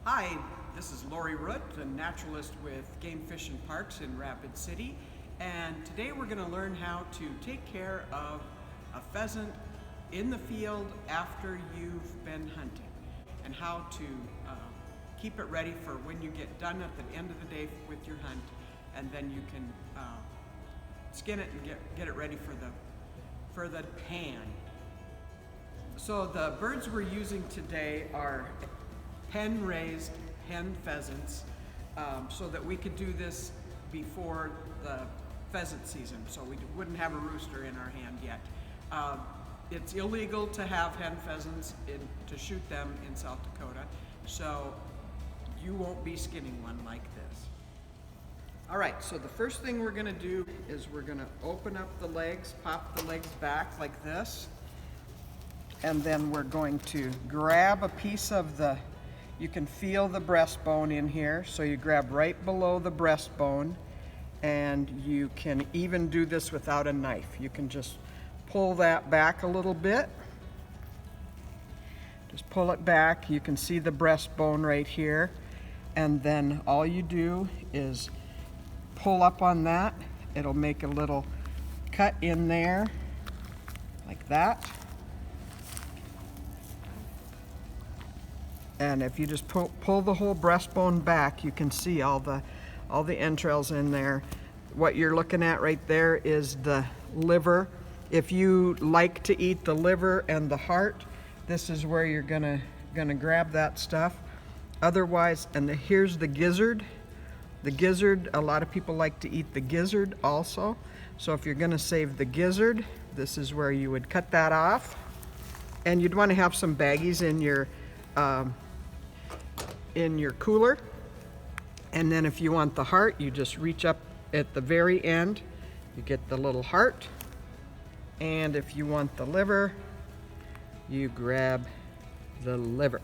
Hi, this is Lori Root, a naturalist with Game Fish and Parks in Rapid City, and today we're going to learn how to take care of a pheasant in the field after you've been hunting, and how to keep it ready for when you get done at the end of the day with your hunt, and then you can skin it and get it ready for the pan. So the birds we're using today are pen-raised hen pheasants, so that we could do this before the pheasant season, so we wouldn't have a rooster in our hand yet. It's illegal to have hen pheasants to shoot them in South Dakota, so you won't be skinning one like this. All right, so the first thing we're going to do is we're going to open up the legs, pop the legs back like this, and then we're going to grab a piece of you can feel the breastbone in here, so you grab right below the breastbone, and you can even do this without a knife. You can just pull that back a little bit. Just pull it back. You can see the breastbone right here, and then all you do is pull up on that. It'll make a little cut in there like that. And if you just pull the whole breastbone back, you can see all the entrails in there. What you're looking at right there is the liver. If you like to eat the liver and the heart, this is where you're gonna grab that stuff. Otherwise, here's the gizzard. The gizzard, a lot of people like to eat the gizzard also. So if you're gonna save the gizzard, this is where you would cut that off. And you'd wanna have some baggies in your cooler. And then if you want the heart, you just reach up at the very end, you get the little heart. And if you want the liver, you grab the liver.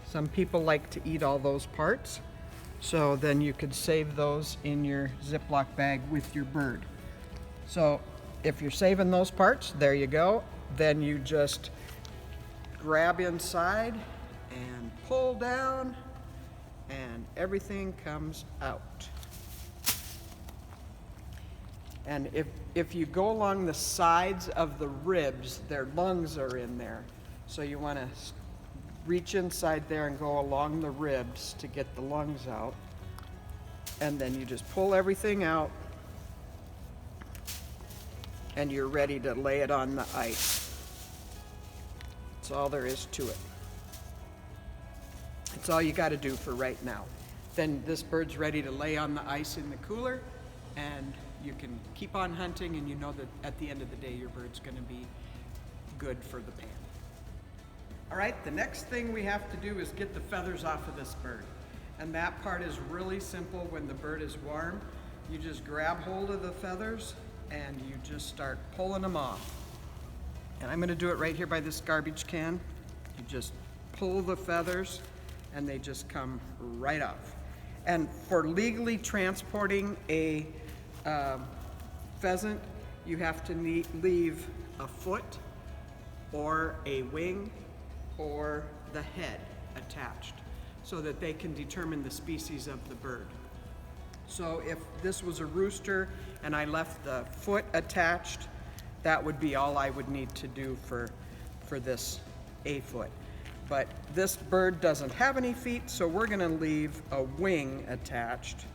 Some people like to eat all those parts, so then you could save those in your Ziploc bag with your bird. So if you're saving those parts, there you go. Then you just grab inside and pull down, and everything comes out. And if you go along the sides of the ribs, their lungs are in there. So you want to reach inside there and go along the ribs to get the lungs out. And then you just pull everything out, and you're ready to lay it on the ice. That's all there is to it. That's all you got to do for right now. Then this bird's ready to lay on the ice in the cooler, and you can keep on hunting, and you know that at the end of the day your bird's going to be good for the pan. All right, the next thing we have to do is get the feathers off of this bird. And that part is really simple. When the bird is warm, you just grab hold of the feathers and you just start pulling them off. And I'm going to do it right here by this garbage can. You just pull the feathers and they just come right off. And for legally transporting a pheasant, you have to leave a foot or a wing or the head attached, so that they can determine the species of the bird. So if this was a rooster and I left the foot attached, that would be all I would need to do for this A foot. But this bird doesn't have any feet, so we're gonna leave a wing attached.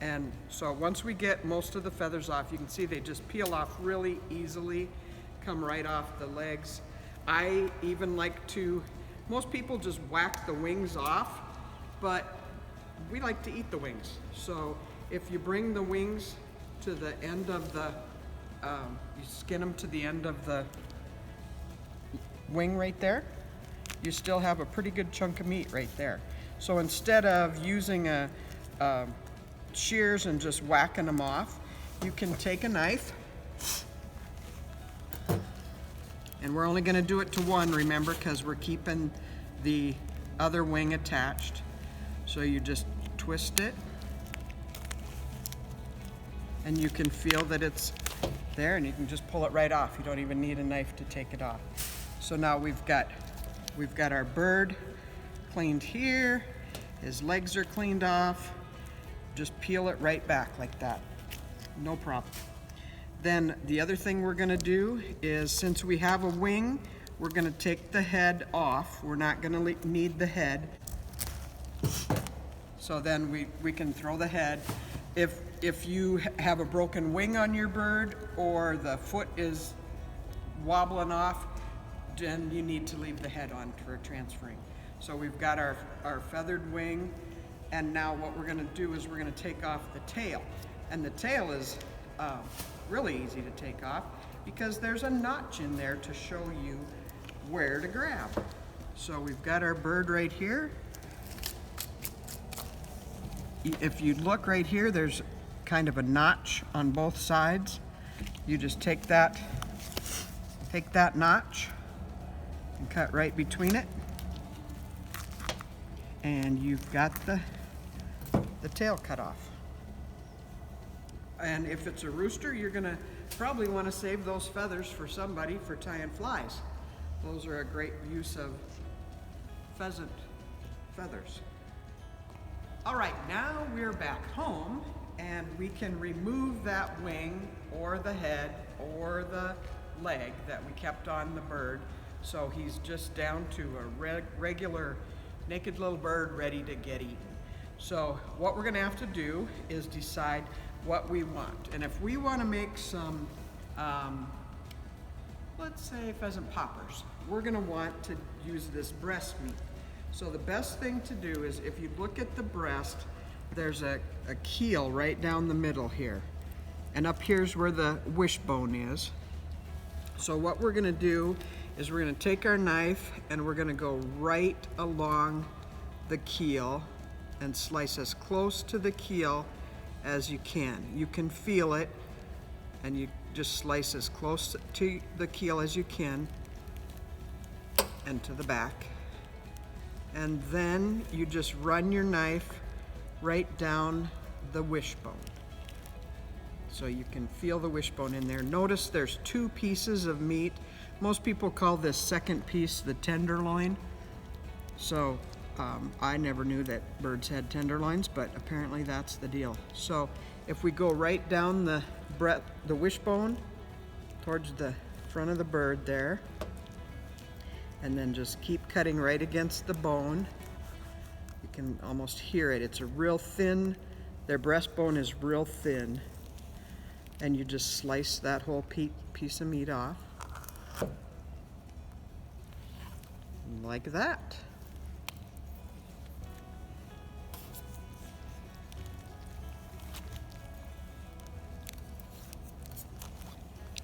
And so once we get most of the feathers off, you can see they just peel off really easily, come right off the legs. I even like to, most people just whack the wings off, but we like to eat the wings. So if you bring the wings to the end of you skin them to the end of the wing right there, you still have a pretty good chunk of meat right there. So instead of using shears and just whacking them off, you can take a knife, and we're only going to do it to one, remember, because we're keeping the other wing attached. So you just twist it, and you can feel that it's there, and you can just pull it right off. You don't even need a knife to take it off. So now we've got we've got our bird cleaned here. His legs are cleaned off. Just peel it right back like that. No problem. Then the other thing we're gonna do is, since we have a wing, we're gonna take the head off. We're not gonna need the head. So then we can throw the head. If you have a broken wing on your bird or the foot is wobbling off, then you need to leave the head on for transferring. So we've got our feathered wing, and now what we're gonna do is we're gonna take off the tail. And the tail is really easy to take off because there's a notch in there to show you where to grab. So we've got our bird right here. If you look right here, there's kind of a notch on both sides. You just take that notch and cut right between it, and you've got the tail cut off. And if it's a rooster, you're gonna probably want to save those feathers for somebody for tying flies. Those are a great use of pheasant feathers. All right, now we're back home, and we can remove that wing or the head or the leg that we kept on the bird. So he's just down to a regular naked little bird ready to get eaten. So what we're gonna have to do is decide what we want. And if we wanna make some, let's say pheasant poppers, we're gonna want to use this breast meat. So the best thing to do is, if you look at the breast, there's a keel right down the middle here. And up here's where the wishbone is. So what we're gonna do is we're gonna take our knife and we're gonna go right along the keel and slice as close to the keel as you can. You can feel it, and you just slice as close to the keel as you can and to the back. And then you just run your knife right down the wishbone. So you can feel the wishbone in there. Notice there's two pieces of meat. Most people call this second piece the tenderloin. So I never knew that birds had tenderloins, but apparently that's the deal. So if we go right down the wishbone towards the front of the bird there, and then just keep cutting right against the bone. You can almost hear it. It's a real thin, their breastbone is real thin. And you just slice that whole piece of meat off. Like that.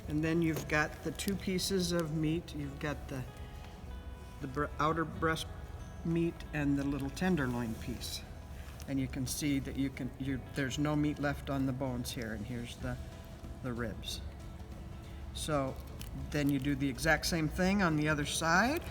And then you've got the two pieces of meat. You've got the outer breast meat and the little tenderloin piece, and you can see that there's no meat left on the bones here, and here's the ribs. So then you do the exact same thing on the other side.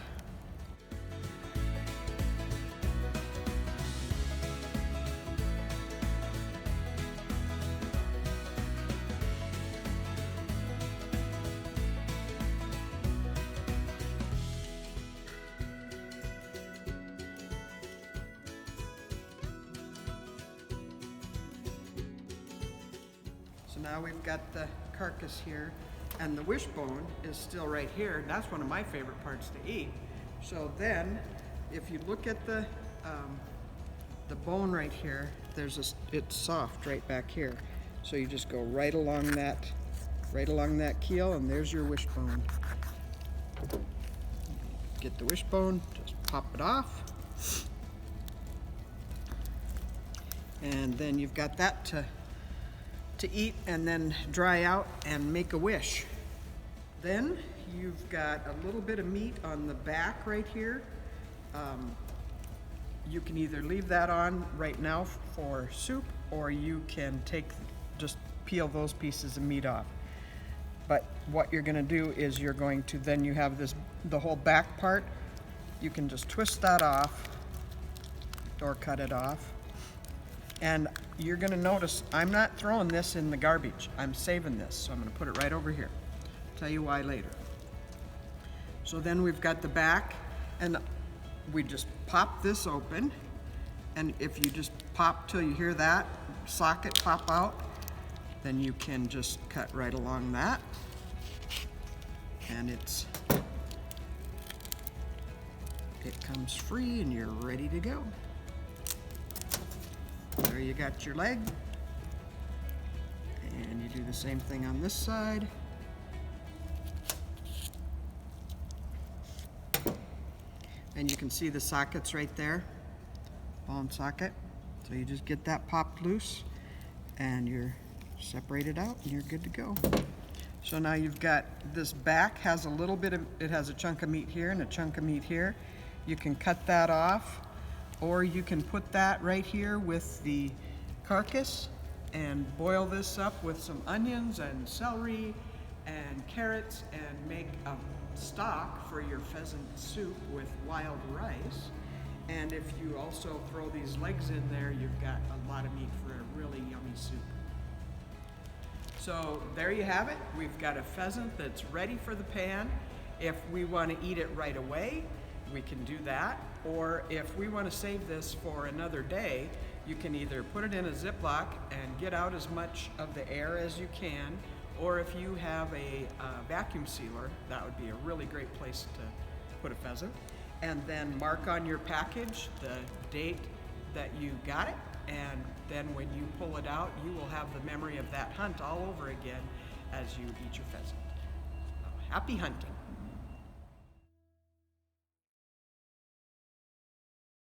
So now we've got the carcass here, and the wishbone is still right here. That's one of my favorite parts to eat. So then, if you look at the bone right here, it's soft right back here. So you just go right along that keel, and there's your wishbone. Get the wishbone, just pop it off. And then you've got that to eat and then dry out and make a wish. Then you've got a little bit of meat on the back right here. You can either leave that on right now for soup, or you can just peel those pieces of meat off. But what you're gonna do is then you have the whole back part. You can just twist that off or cut it off. And you're gonna notice I'm not throwing this in the garbage. I'm saving this, so I'm gonna put it right over here. Tell you why later. So then we've got the back, And we just pop this open, and if you just pop till you hear that socket pop out, then you can just cut right along that, and it comes free and you're ready to go. There you got your leg, and you do the same thing on this side. And you can see the sockets right there, ball and socket. So you just get that popped loose and you're separated out and you're good to go. So now you've got this back has a little bit of, it has a chunk of meat here and a chunk of meat here. You can cut that off, or you can put that right here with the carcass and boil this up with some onions and celery and carrots and make a stock for your pheasant soup with wild rice. And if you also throw these legs in there, you've got a lot of meat for a really yummy soup. So there you have it. We've got a pheasant that's ready for the pan. If we want to eat it right away, we can do that. Or if we want to save this for another day, you can either put it in a Ziploc and get out as much of the air as you can, or if you have a vacuum sealer, that would be a really great place to put a pheasant. And then mark on your package the date that you got it, and then when you pull it out, you will have the memory of that hunt all over again as you eat your pheasant. Happy hunting.